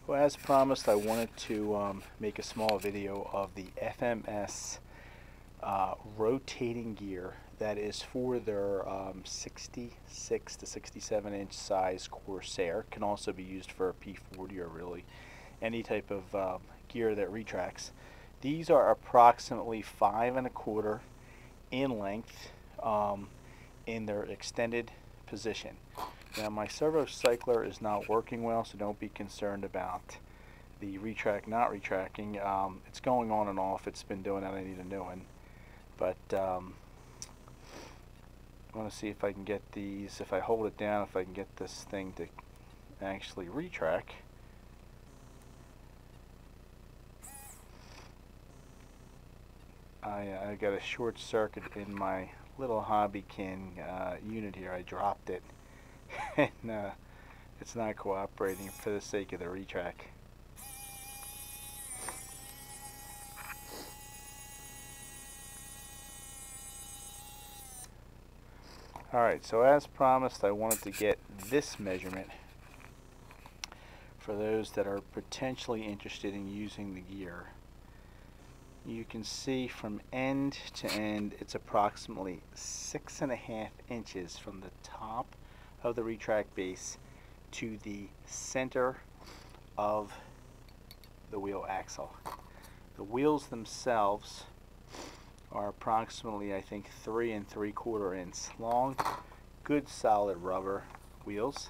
Well, as promised, I wanted to make a small video of the FMS rotating gear that is for their 66 to 67 inch size Corsair. Can also be used for a P40 or really any type of gear that retracts. These are approximately 5 1/4 in length in their extended position. Now my servo cycler is not working well, so don't be concerned about the retract not retracting. It's going on and off. It's been doing that. I need a new one. But I want to see if I can get these, if I hold it down, if I can get this thing to actually retract. I got a short circuit in my little Hobbykin unit here. I dropped it and it's not cooperating for the sake of the retract. Alright, so as promised, I wanted to get this measurement for those that are potentially interested in using the gear. You can see from end to end it's approximately 6.5 inches from the top of the retract base to the center of the wheel axle. The wheels themselves are approximately, I think, 3 3/4 inch long, good solid rubber wheels.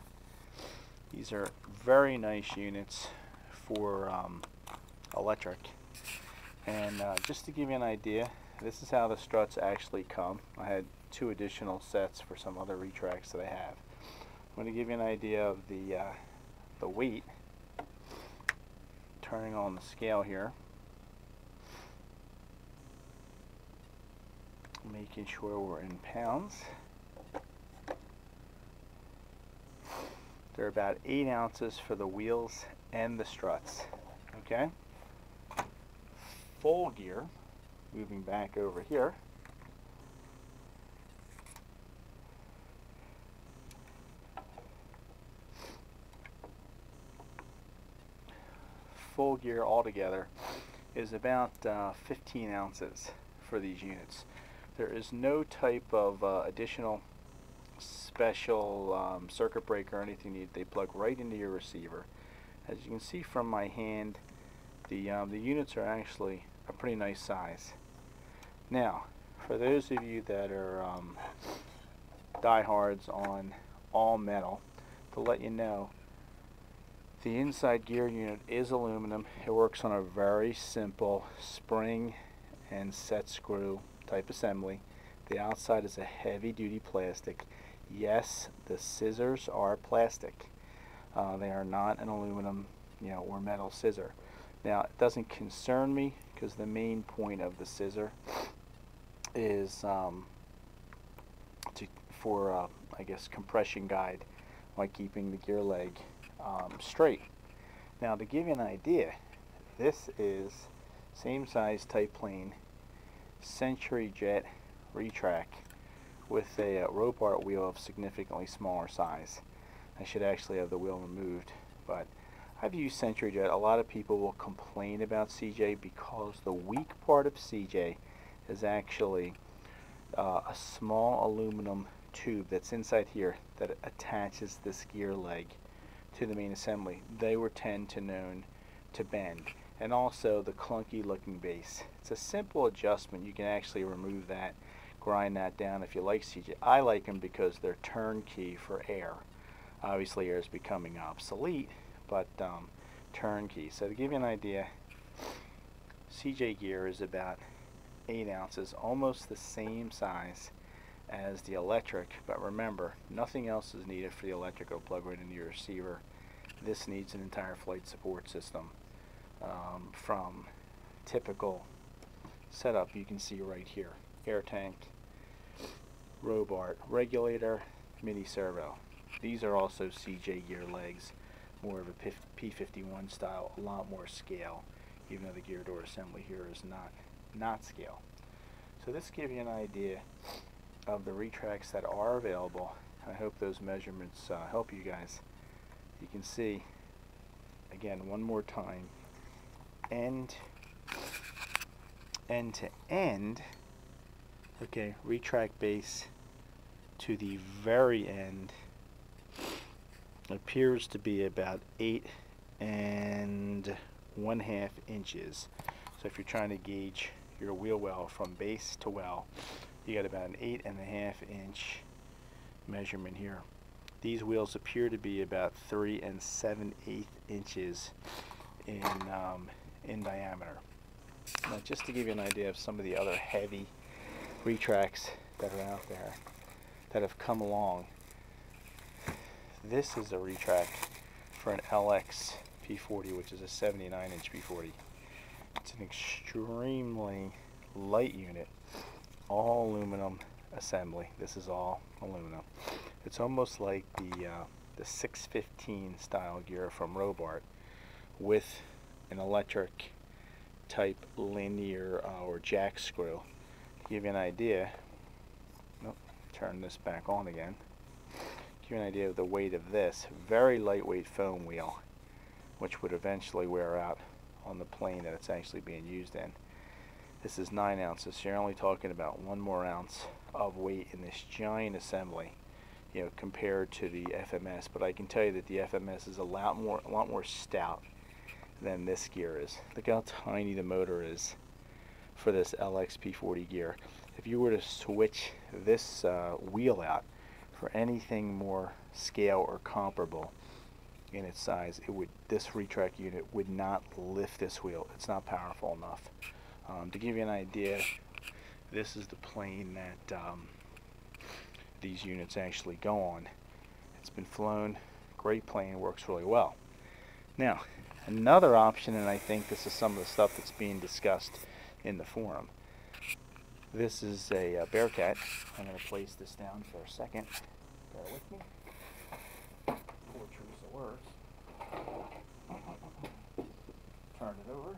These are very nice units for electric. And just to give you an idea, this is how the struts actually come. I had 2 additional sets for some other retracts that I have. I'm going to give you an idea of the weight. Turning on the scale here, making sure we're in pounds. They're about 8 ounces for the wheels and the struts. Okay. Full gear, moving back over here, full gear altogether is about 15 ounces for these units. There is no type of additional special circuit breaker or anything needed. They plug right into your receiver. As you can see from my hand, the units are actually a pretty nice size. Now, for those of you that are diehards on all metal, to let you know, the inside gear unit is aluminum. It works on a very simple spring and set screw type assembly. The outside is a heavy-duty plastic. Yes, the scissors are plastic. They are not an aluminum, or metal scissor. Now, it doesn't concern me because the main point of the scissor is for I guess, compression guide by keeping the gear leg straight. Now, to give you an idea, this is same size type plane Century Jet retract with a Robart wheel of significantly smaller size. I should actually have the wheel removed, but I've used Century Jet. A lot of people will complain about CJ because the weak part of CJ is actually a small aluminum tube that's inside here that attaches this gear leg to the main assembly. They were tend to known to bend, and also the clunky looking base. It's a simple adjustment. You can actually remove that, grind that down if you like CJ. I like them because they're turnkey for air. Obviously air is becoming obsolete, but turnkey. So to give you an idea, CJ gear is about 8 ounces, almost the same size as the electric, but remember, nothing else is needed for the electric. It'll plug right into your receiver. This needs an entire flight support system. From typical setup, you can see right here: air tank, Robart, regulator, mini servo. These are also CJ gear legs, more of a P51 style, a lot more scale, even though the gear door assembly here is not scale. So this gives you an idea of the retracts that are available. I hope those measurements help you guys. You can see again, one more time, end to end, okay, retract base to the very end appears to be about 8.5 inches. So if you're trying to gauge your wheel well from base to well, you got about an 8.5 inch measurement here. These wheels appear to be about 3 7/8 inches in diameter. Now, just to give you an idea of some of the other heavy retracts that are out there that have come along, this is a retract for an LX P40, which is a 79-inch P40. It's an extremely light unit, all aluminum assembly. This is all aluminum. It's almost like the 615 style gear from Robart with an electric type linear or jack screw. To give you an idea, turn this back on again. Give you an idea of the weight of this very lightweight foam wheel, which would eventually wear out on the plane that it's actually being used in. This is 9 ounces, so you're only talking about 1 more ounce of weight in this giant assembly, you know, compared to the FMS. But I can tell you that the FMS is a lot more stout than this gear is. Look how tiny the motor is for this LX P40 gear. If you were to switch this wheel out for anything more scale or comparable in its size, this retract unit would not lift this wheel. It's not powerful enough. To give you an idea, this is the plane that these units actually go on. It's been flown, great plane, works really well. Now, another option, and I think this is some of the stuff that's being discussed in the forum. This is a Bearcat. I'm going to place this down for a second. Bear with me. Poor Teresa works. Turn it over.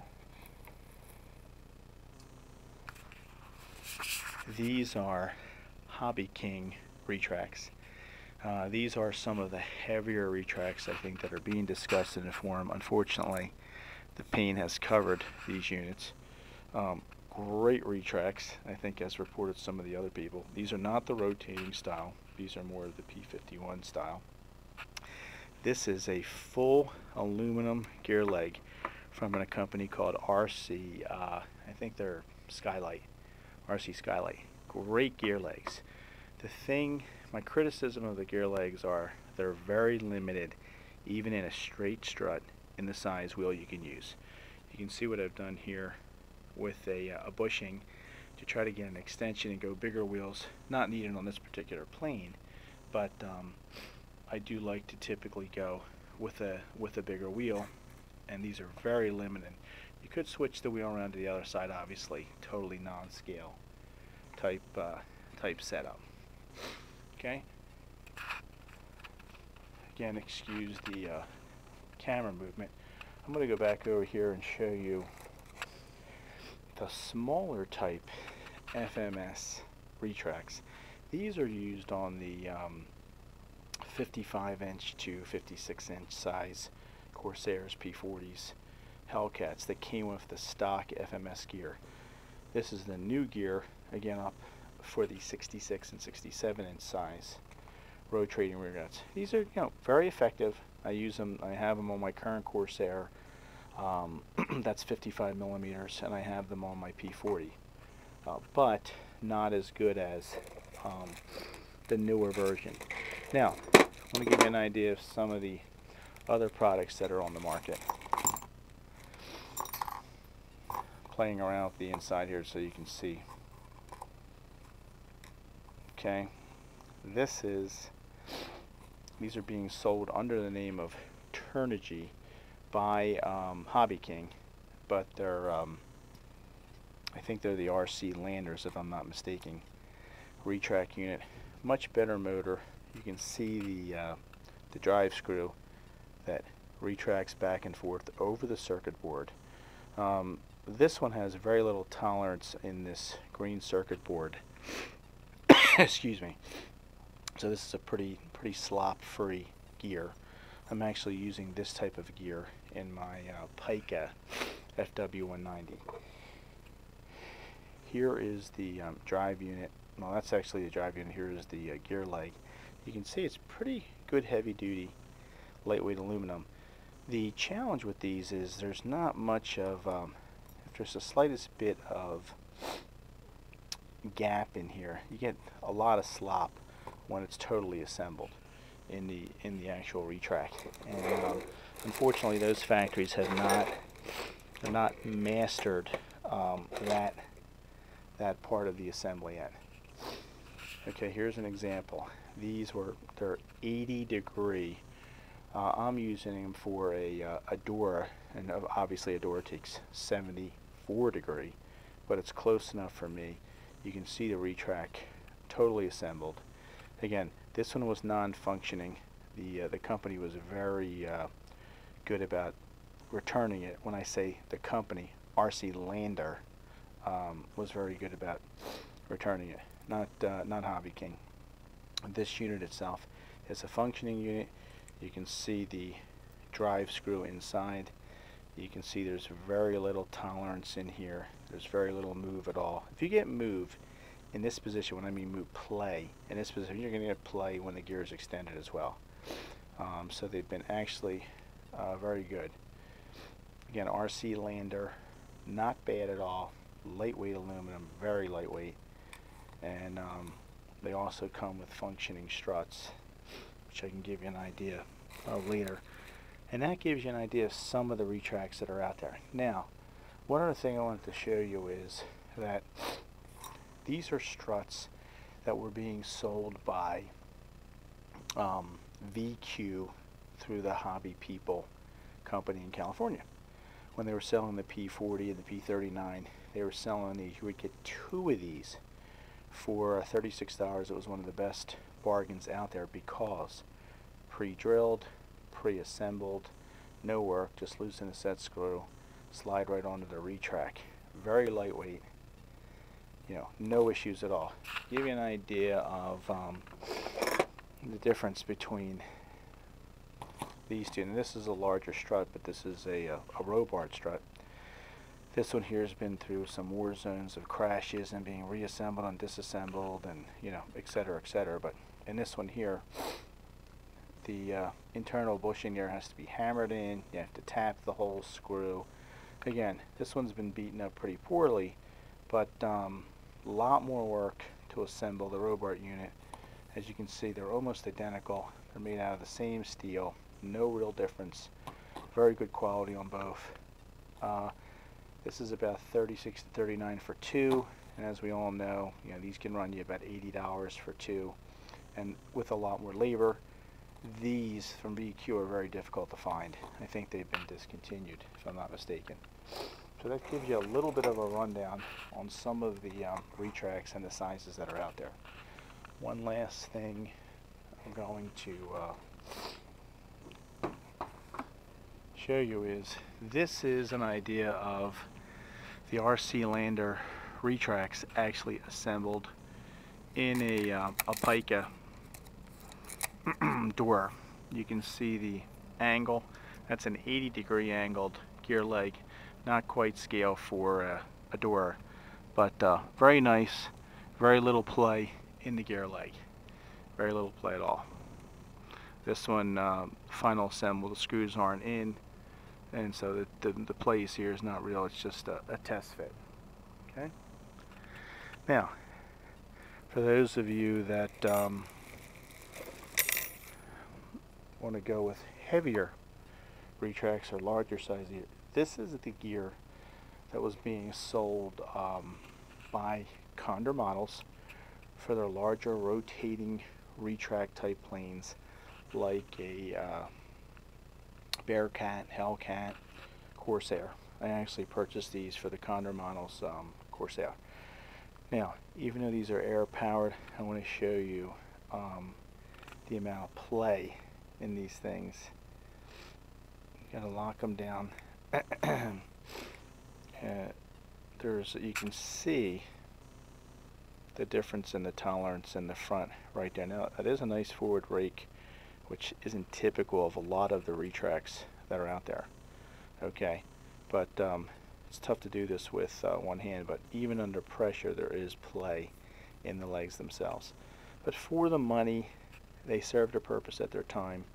These are Hobby King retracts. These are some of the heavier retracts, I think, that are being discussed in the forum. Unfortunately, the paint has covered these units. Great retracts, I think, as reported some of the other people. These are not the rotating style. These are more of the P51 style. This is a full aluminum gear leg from a company called RC, I think they're Skylight, RC Skylight. Great gear legs. My criticism of the gear legs are they're very limited, even in a straight strut, in the size wheel you can use. You can see what I've done here with a bushing to try to get an extension and go bigger wheels. Not needed on this particular plane, but I do like to typically go with a bigger wheel, and these are very limited. You could switch the wheel around to the other side, obviously, totally non-scale type setup. Okay. Again, excuse the camera movement. I'm going to go back over here and show you the smaller type FMS retracts. These are used on the 55-inch to 56-inch size Corsairs, P40s, Hellcats that came with the stock FMS gear. This is the new gear, again, up for the 66 and 67-inch size rotating rear nuts. These are, very effective. I use them. I have them on my current Corsair. That's 55 millimeters, and I have them on my P40, but not as good as the newer version. Now, I want to give you an idea of some of the other products that are on the market. Playing around with the inside here so you can see. Okay, these are being sold under the name of Turnigy by Hobby King, but they're I think they're the RC Landers, if I'm not mistaken. Retract unit, much better motor. You can see the drive screw that retracts back and forth over the circuit board. This one has very little tolerance in this green circuit board. Excuse me. So this is a pretty slop-free gear. I'm actually using this type of gear in my Pica FW190. Here is the drive unit. Well, that's actually the drive unit. Here is the gear leg. You can see it's pretty good heavy duty, lightweight aluminum. The challenge with these is there's not much of, if there's the slightest bit of gap in here, you get a lot of slop when it's totally assembled in the actual retract. And unfortunately, those factories have not mastered that part of the assembly yet. Okay, here's an example. They're 80 degree. I'm using them for a door, and obviously a door takes 74 degree, but it's close enough for me. You can see the retract totally assembled. Again, this one was non-functioning. The company was very good about returning it. When I say the company, RC Lander was very good about returning it, not Hobby King. This unit itself is a functioning unit. You can see the drive screw inside. You can see there's very little tolerance in here. There's very little move at all. If you get move in this position, when I mean move play, in this position you're going to get play when the gear is extended as well. So they've been actually very good. Again, RC Lander, not bad at all. Lightweight aluminum, very lightweight. And they also come with functioning struts, which I can give you an idea of later. And that gives you an idea of some of the retracts that are out there. Now, one other thing I wanted to show you is that these are struts that were being sold by VQ through the Hobby People company in California. When they were selling the P40 and the P39, they were selling these. You would get 2 of these for $36. It was one of the best bargains out there because pre-drilled, pre-assembled, no work, just loosen the set screw, slide right onto the retract. Very lightweight, you know, no issues at all. Give you an idea of the difference between these two. And this is a larger strut, but this is a Robart strut. This one here has been through some war zones of crashes and being reassembled and disassembled, and you know, etc., etc. But in this one here, the internal bushing there has to be hammered in. You have to tap the whole screw. Again, this one's been beaten up pretty poorly, but a lot more work to assemble the Robart unit. As you can see, they're almost identical. They're made out of the same steel. No real difference. Very good quality on both. This is about $36 to $39 for 2, and as we all know, you know, these can run you about $80 for 2, and with a lot more labor. These from VQ are very difficult to find. I think they've been discontinued, if I'm not mistaken. So that gives you a little bit of a rundown on some of the retracts and the sizes that are out there. One last thing I'm going to show you is, this is an idea of the RC Lander retracts actually assembled in a Pica door. You can see the angle. That's an 80 degree angled gear leg. Not quite scale for a door, but very nice. Very little play in the gear leg. Very little play at all. This one, final assemble, the screws aren't in, and so the place here is not real. It's just a test fit. Okay. Now, for those of you that want to go with heavier retracts or larger size gear, this is the gear that was being sold by Condor Models for their larger rotating retract type planes, like a Bearcat, Hellcat, Corsair. I actually purchased these for the Condor Models Corsair. Now, even though these are air powered, I want to show you the amount of play in these things. You gotta lock them down. You can see the difference in the tolerance in the front right there. Now, that is a nice forward rake which isn't typical of a lot of the retracts that are out there. Okay, but it's tough to do this with one hand, but even under pressure there is play in the legs themselves. But for the money, they served a purpose at their time.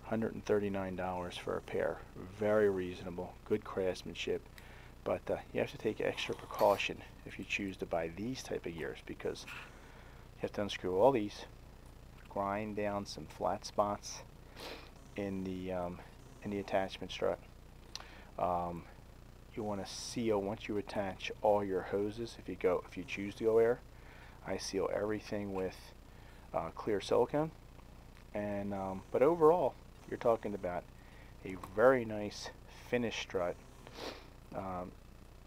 $139 for a pair. Very reasonable, good craftsmanship, but you have to take extra precaution if you choose to buy these type of gears, because you have to unscrew all these, grind down some flat spots in the attachment strut. You want to seal once you attach all your hoses. If you choose to go air, I seal everything with clear silicone. And but overall, you're talking about a very nice finished strut.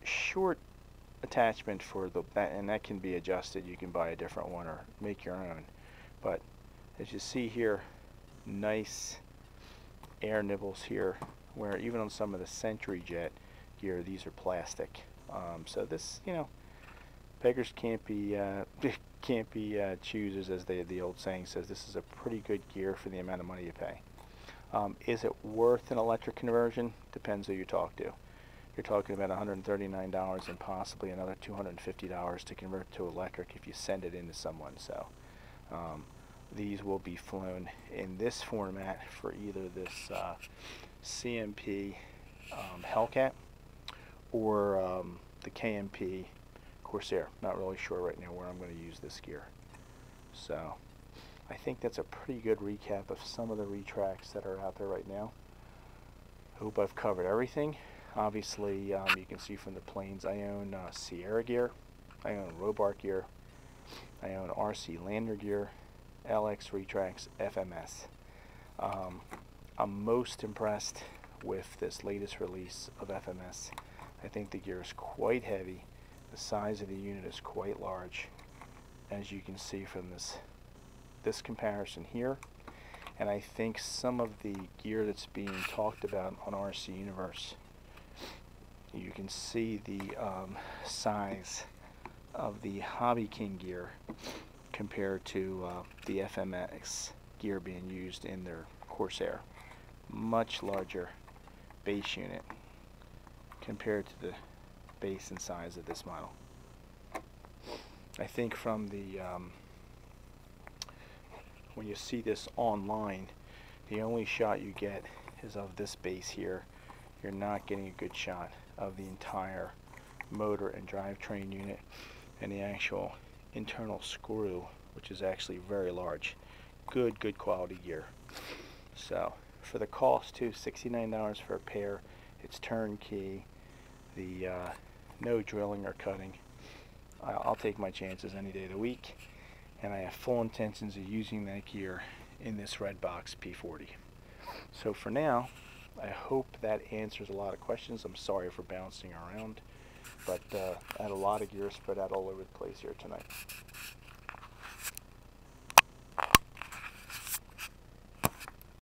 Short attachment for and that can be adjusted. You can buy a different one or make your own. But as you see here, nice air nibbles here, where even on some of the Century Jet gear, these are plastic. So this, beggars can't be choosers, as the old saying says. This is a pretty good gear for the amount of money you pay. Is it worth an electric conversion? Depends who you talk to. You're talking about $139 and possibly another $250 to convert to electric if you send it into someone. So these will be flown in this format for either this CMP Hellcat or the KMP Corsair. Not really sure right now where I'm going to use this gear. So I think that's a pretty good recap of some of the retracts that are out there right now. I hope I've covered everything. Obviously, you can see from the planes, I own Sierra gear, I own Robark gear, I own RC Lander gear, LX retracts, FMS. I'm most impressed with this latest release of FMS. I think the gear is quite heavy. The size of the unit is quite large, as you can see from this comparison here. And I think some of the gear that's being talked about on RC Universe, you can see the size of the Hobby King gear compared to the FMX gear being used in their Corsair. Much larger base unit compared to the base and size of this model. I think from the when you see this online, the only shot you get is of this base here. You're not getting a good shot of the entire motor and drivetrain unit and the actual internal screw, which is actually very large. Good quality gear. So for the cost too, $69 for a pair. It's turnkey. The no drilling or cutting. I'll take my chances any day of the week, and I have full intentions of using that gear in this Redbox P40. So for now, I hope that answers a lot of questions. I'm sorry for bouncing around, but I had a lot of gear spread out all over the place here tonight.